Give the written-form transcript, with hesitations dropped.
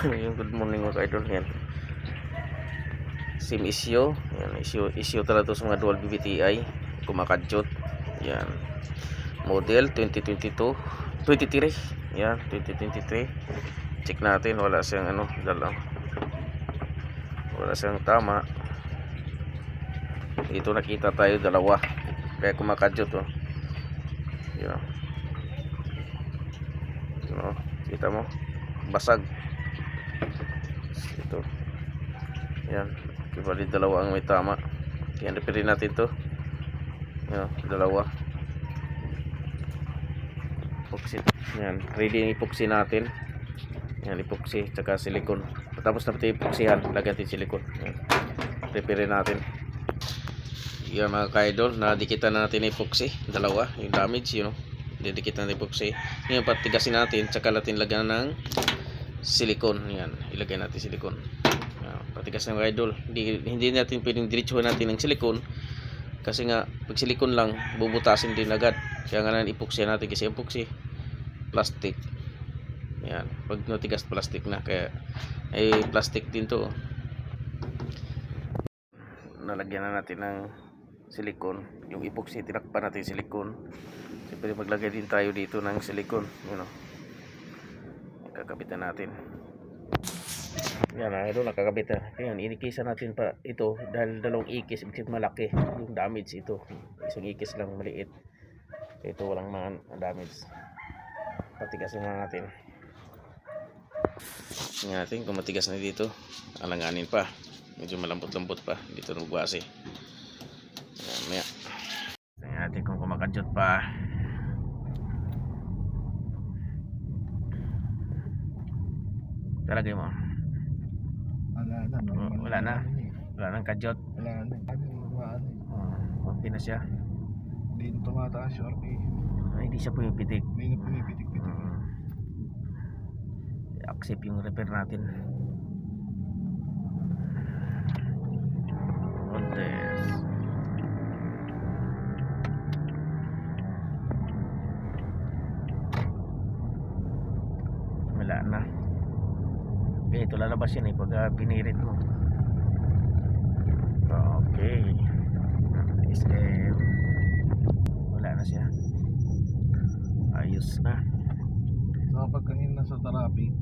Yung good morning mga idol. Yan. Same issue. Yan, issue talaga to sa mga dual BBTI. Kumakadyot. Yan. Model 2022. 23. Yan, 2023. Check natin. Wala siyang dalang. Wala siyang tama. Ito nakita tayo dalawa. Kaya kumakadyot to. Yan. Kita mo? Basag. Ito. Yan. Kibali dalawa ang may tama. Yan, referin natin to. Yan, dalawa. Epoxy. Yan, ready yung epoxy natin. Yan, epoxy tsaka silicone. Tapos na pati epoxyhan, lagyan natin silicone. Yan. Referin natin. Yan mga ka-idol, nadikitan na natin epoxy. Dalawa, yung damage, didikitan natin epoxy. Yan, patigasin natin, tsaka natin lagyan ng silicone. Yan, ilagay natin silicone. Yan, patigas ng mga idol. Hindi natin pwedeng diretsuhan natin ng silicone. Kasi nga, pag silicone lang, bubutasin din agad. Kaya nga na epoxy natin kasi epoxy, plastic. Yan, pag natigas plastic na. Kaya, ay plastic din to. Nalagyan na natin ng silicone. Yung epoxy, tinakpan natin silicone. Siyempre maglagay din tayo dito ng silicone. Kakabitan natin. Yan na, ito nakakabit na. Yan, inikisa natin pa ito dahil dalawang ikis, ibig malaki yung damage ito. Isang ikis lang maliit. Ito walang mga damage. Patigasin na natin. Tingnan natin kung matigas na dito. Alanganin pa. Medyo malambot-lambot pa. Dito nagbase. Yan, maya. Tingnan natin kung kumakadyot pa. Talagay mo. Wala na. Wala nang kadyot. Wala na. Okay na siya. Hindi na tumataas yung RPM. Hindi siya pumipitik. Hindi na pumipitik-pitik. Accept yung repair natin. Montes. Wala na. Okay, ito lalabas yan pag pinirit mo. Okay. SM. Wala na siya. Ayos na. Kapag kanina sa therapy,